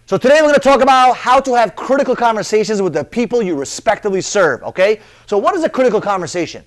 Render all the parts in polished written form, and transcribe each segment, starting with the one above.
So today we're going to talk about how to have critical conversations with the people you respectively serve, okay? So what is a critical conversation?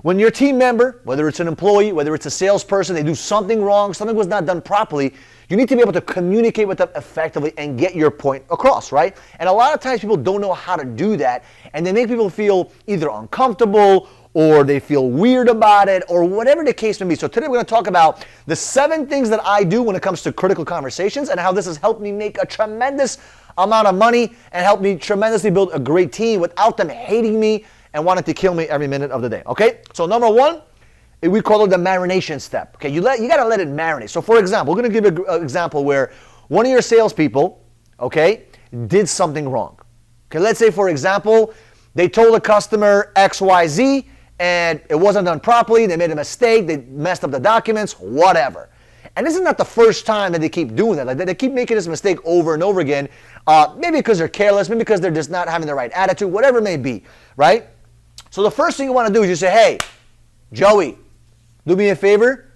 When your team member, whether it's an employee, whether it's a salesperson, they do something wrong, something was not done properly, you need to be able to communicate with them effectively and get your point across, right? And a lot of times people don't know how to do that, and they make people feel either uncomfortable or they feel weird about it, or whatever the case may be. So today we're going to talk about the 7 things that I do when it comes to critical conversations and how this has helped me make a tremendous amount of money and helped me tremendously build a great team without them hating me and wanting to kill me every minute of the day, okay? So number 1, we call it the marination step, okay? You got to let it marinate. So for example, we're going to give an example where one of your salespeople, okay, did something wrong. Okay, let's say for example, they told a customer XYZ, and it wasn't done properly, they made a mistake, they messed up the documents, whatever. And this is not the first time that they keep doing that. Like they keep making this mistake over and over again, maybe because they're careless, maybe because they're just not having the right attitude, whatever it may be, right? So the first thing you want to do is you say, hey, Joey, do me a favor,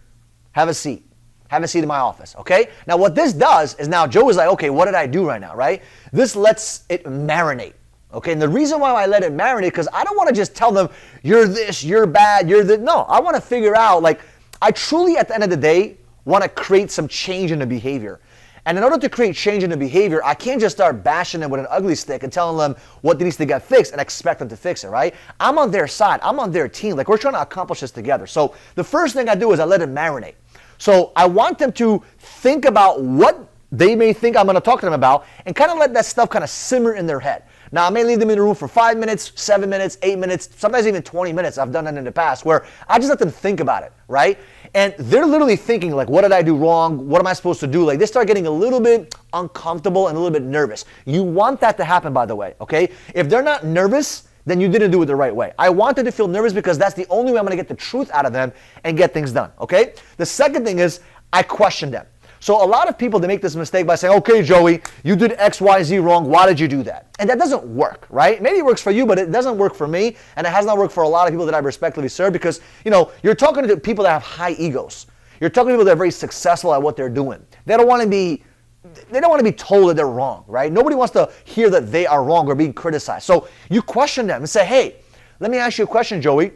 have a seat. Have a seat in my office, okay? Now what this does is now Joey's like, okay, what did I do right now, right? This lets it marinate. Okay, and the reason why I let it marinate, because I don't want to just tell them, you're this, you're bad, you're this. No, I want to figure out, like, I truly, at the end of the day, want to create some change in the behavior. And in order to create change in the behavior, I can't just start bashing them with an ugly stick and telling them what needs to get fixed and expect them to fix it, right? I'm on their side. I'm on their team. Like, we're trying to accomplish this together. So the first thing I do is I let it marinate. So I want them to think about what they may think I'm going to talk to them about and kind of let that stuff kind of simmer in their head. Now, I may leave them in the room for 5 minutes, 7 minutes, 8 minutes, sometimes even 20 minutes. I've done that in the past where I just let them think about it, right? And they're literally thinking, like, what did I do wrong? What am I supposed to do? Like, they start getting a little bit uncomfortable and a little bit nervous. You want that to happen, by the way, okay? If they're not nervous, then you didn't do it the right way. I want them to feel nervous because that's the only way I'm going to get the truth out of them and get things done, okay? The second thing is I question them. So a lot of people, they make this mistake by saying, okay, Joey, you did X, Y, Z wrong. Why did you do that? And that doesn't work, right? Maybe it works for you, but it doesn't work for me. And it has not worked for a lot of people that I respectfully serve because, you know, you're talking to people that have high egos. You're talking to people that are very successful at what they're doing. They don't want to be told that they're wrong, right? Nobody wants to hear that they are wrong or being criticized. So you question them and say, hey, let me ask you a question, Joey.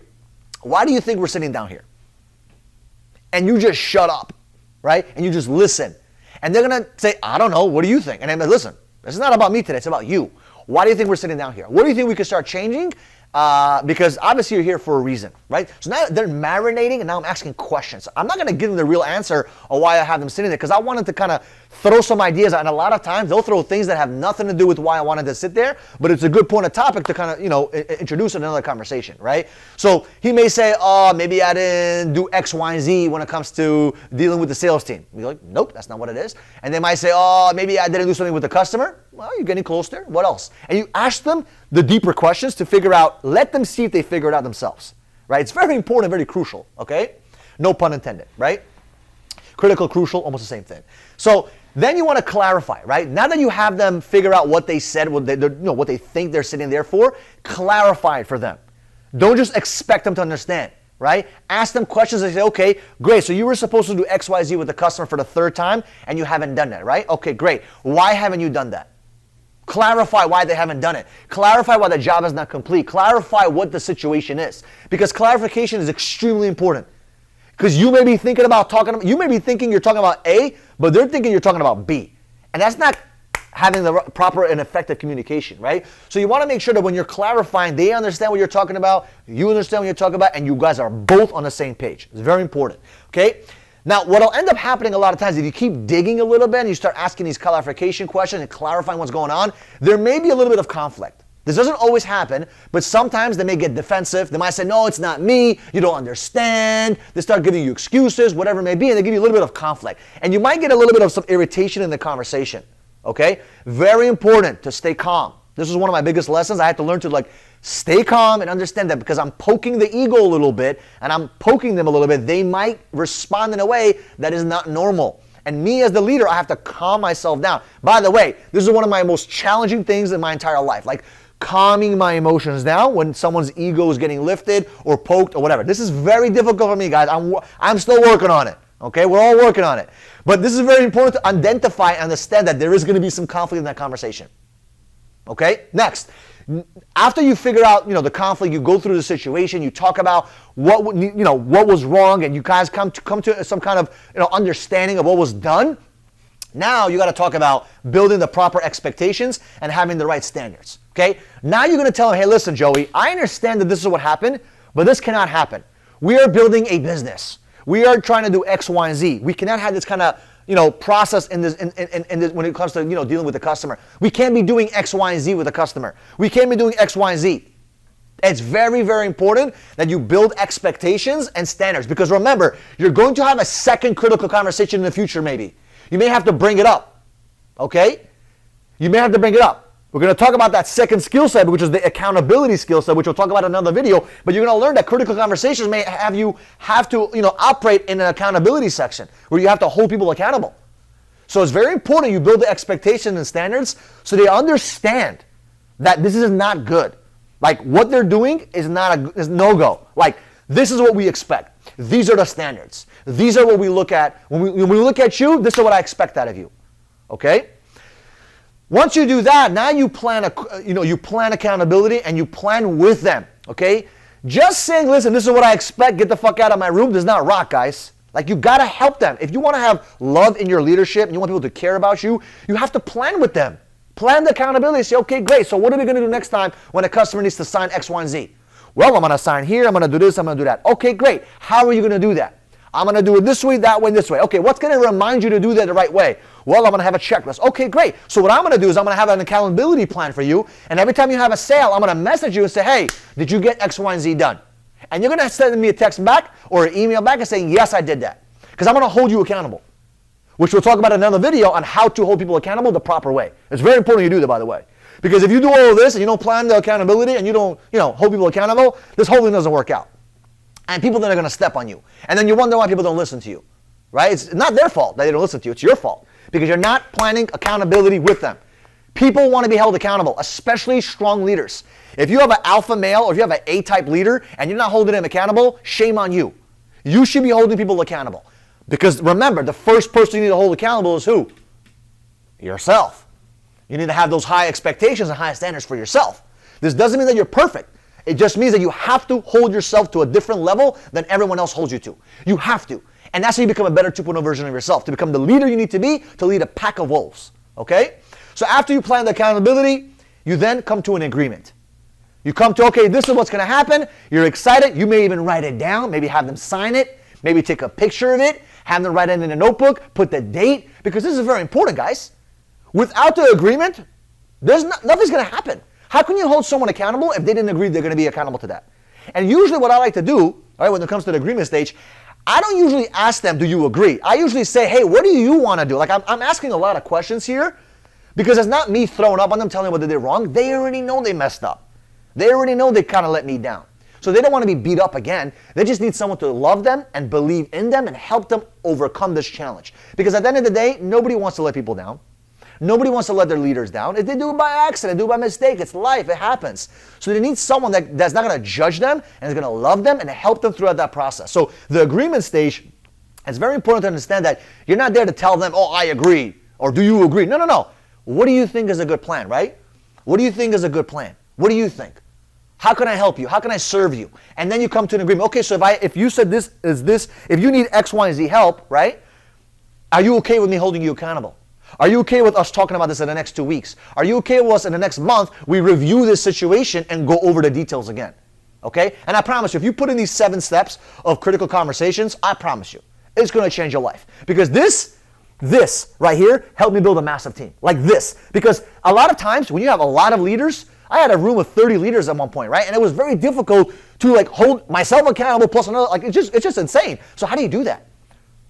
Why do you think we're sitting down here? And you just shut up. Right? And you just listen. And they're going to say, I don't know, what do you think? And I'm like, listen, this is not about me today, it's about you. Why do you think we're sitting down here? What do you think we could start changing? Because obviously you're here for a reason, right? So now they're marinating and now I'm asking questions. I'm not going to give them the real answer of why I have them sitting there because I wanted to kind of throw some ideas out. And a lot of times they'll throw things that have nothing to do with why I wanted to sit there, but it's a good point of topic to kind of, you know, introduce another conversation, right? So he may say, oh, maybe I didn't do X, Y, Z when it comes to dealing with the sales team. You're like, nope, that's not what it is. And they might say, oh, maybe I didn't do something with the customer. Well, you're getting closer. What else? And you ask them the deeper questions to figure out, let them see if they figure it out themselves, right? It's very important, very crucial, okay? No pun intended, right? Critical, crucial, almost the same thing. So then you want to clarify, right? Now that you have them figure out what they said, what they think they're sitting there for, clarify it for them. Don't just expect them to understand, right? Ask them questions and say, okay, great. So you were supposed to do X, Y, Z with the customer for the 3rd time and you haven't done that, right? Okay, great. Why haven't you done that? Clarify why they haven't done it. Clarify why the job is not complete. Clarify what the situation is. Because clarification is extremely important. Because you may be thinking you may be thinking you're talking about A, but they're thinking you're talking about B. And that's not having the proper and effective communication, right? So you want to make sure that when you're clarifying, they understand what you're talking about, you understand what you're talking about, and you guys are both on the same page. It's very important, okay? Now, what will end up happening a lot of times, if you keep digging a little bit and you start asking these clarification questions and clarifying what's going on, there may be a little bit of conflict. This doesn't always happen, but sometimes they may get defensive. They might say, no, it's not me. You don't understand. They start giving you excuses, whatever it may be, and they give you a little bit of conflict. And you might get a little bit of some irritation in the conversation, okay? Very important to stay calm. This is one of my biggest lessons. I had to learn to stay calm and understand that because I'm poking the ego a little bit and I'm poking them a little bit, they might respond in a way that is not normal. And me as the leader, I have to calm myself down. By the way, this is one of my most challenging things in my entire life. Calming my emotions down when someone's ego is getting lifted or poked or whatever. This is very difficult for me, guys. I'm still working on it. Okay, we're all working on it. But this is very important to identify and understand that there is going to be some conflict in that conversation. Okay, next. After you figure out, the conflict, you go through the situation, you talk about what was wrong, and you guys come to some kind of understanding of what was done. Now you got to talk about building the proper expectations and having the right standards. Okay? Now you're going to tell them, hey, listen, Joey, I understand that this is what happened, but this cannot happen. We are building a business. We are trying to do X, Y, and Z. We cannot have this kind of process in this when it comes to dealing with the customer. We can't be doing X, Y, and Z with the customer. We can't be doing X, Y, and Z. It's very, very important that you build expectations and standards, because remember, you're going to have a second critical conversation in the future maybe. You may have to bring it up, okay? You may have to bring it up. We're going to talk about that second skill set, which is the accountability skill set, which we'll talk about in another video. But you're going to learn that critical conversations may have you operate in an accountability section where you have to hold people accountable. So it's very important you build the expectations and standards so they understand that this is not good. Like what they're doing is no-go. Like this is what we expect. These are the standards. These are what we look at. When we look at you, this is what I expect out of you. Okay? Once you do that, now you plan accountability and you plan with them. Okay? Just saying, listen, this is what I expect, get the fuck out of my room, does not rock, guys. Like you gotta help them. If you want to have love in your leadership and you want people to care about you, you have to plan with them. Plan the accountability. Say, okay, great. So what are we going to do next time when a customer needs to sign X, Y, and Z? Well, I'm going to sign here. I'm going to do this. I'm going to do that. Okay, great. How are you going to do that? I'm going to do it this way, that way, this way. Okay, what's going to remind you to do that the right way? Well, I'm going to have a checklist. Okay, great. So what I'm going to do is I'm going to have an accountability plan for you. And every time you have a sale, I'm going to message you and say, hey, did you get X, Y, and Z done? And you're going to send me a text back or an email back and saying, yes, I did that. Because I'm going to hold you accountable, which we'll talk about in another video on how to hold people accountable the proper way. It's very important you do that, by the way. Because if you do all of this and you don't plan the accountability and you don't, hold people accountable, this whole thing doesn't work out. And people then are going to step on you. And then you wonder why people don't listen to you, right? It's not their fault that they don't listen to you. It's your fault because you're not planning accountability with them. People want to be held accountable, especially strong leaders. If you have an alpha male or if you have an A-type leader and you're not holding them accountable, shame on you. You should be holding people accountable. Because remember, the first person you need to hold accountable is who? Yourself. You need to have those high expectations and high standards for yourself. This doesn't mean that you're perfect. It just means that you have to hold yourself to a different level than everyone else holds you to. You have to. And that's how you become a better 2.0 version of yourself. To become the leader you need to be to lead a pack of wolves. Okay? So after you plan the accountability, you then come to an agreement. You come to, okay, this is what's going to happen. You're excited. You may even write it down. Maybe have them sign it. Maybe take a picture of it. Have them write it in a notebook. Put the date. Because this is very important, guys. Without the agreement, nothing's going to happen. How can you hold someone accountable if they didn't agree they're going to be accountable to that? And usually what I like to do, right, when it comes to the agreement stage, I don't usually ask them, do you agree? I usually say, hey, what do you want to do? Like I'm asking a lot of questions here because it's not me throwing up on them, telling them what they did wrong. They already know they messed up. They already know they kind of let me down. So they don't want to be beat up again. They just need someone to love them and believe in them and help them overcome this challenge. Because at the end of the day, nobody wants to let people down. Nobody wants to let their leaders down. If they do it by accident, do it by mistake, it's life, it happens. So they need someone that's not going to judge them and is going to love them and help them throughout that process. So the agreement stage, it's very important to understand that you're not there to tell them, oh, I agree, or do you agree? No. What do you think is a good plan, right? What do you think is a good plan? What do you think? How can I help you? How can I serve you? And then you come to an agreement. Okay, so if you said this is this, if you need X, Y, and Z help, right? Are you okay with me holding you accountable? Are you okay with us talking about this in the next 2 weeks? Are you okay with us in the next month, we review this situation and go over the details again? Okay? And I promise you, if you put in these 7 steps of critical conversations, I promise you, it's going to change your life. Because this right here helped me build a massive team. Like this. Because a lot of times when you have a lot of leaders, I had a room of 30 leaders at one point, right? And it was very difficult to hold myself accountable plus another, it's just insane. So how do you do that?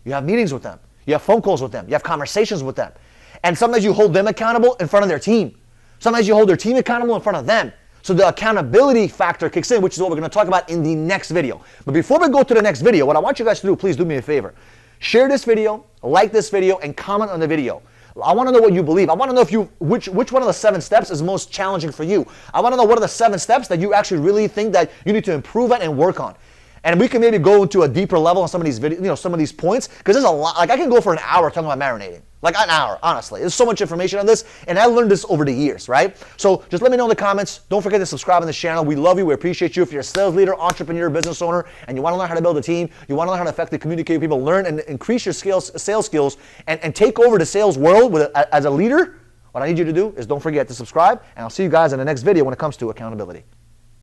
You have meetings with them. You have phone calls with them. You have conversations with them. And sometimes you hold them accountable in front of their team. Sometimes you hold their team accountable in front of them. So the accountability factor kicks in, which is what we're going to talk about in the next video. But before we go to the next video, what I want you guys to do, please do me a favor. Share this video, like this video, and comment on the video. I want to know what you believe. I want to know which one of the 7 steps is most challenging for you. I want to know what are the 7 steps that you actually really think that you need to improve at and work on. And we can maybe go into a deeper level on some of these videos, some of these points, because there's a lot. Like I can go for an hour talking about marinating. Like an hour, honestly. There's so much information on this, and I learned this over the years, right? So just let me know in the comments. Don't forget to subscribe on this channel. We love you. We appreciate you. If you're a sales leader, entrepreneur, business owner, and you want to learn how to build a team, you want to learn how to effectively communicate with people, learn and increase your sales skills, and take over the sales world as a leader, what I need you to do is don't forget to subscribe, and I'll see you guys in the next video when it comes to accountability.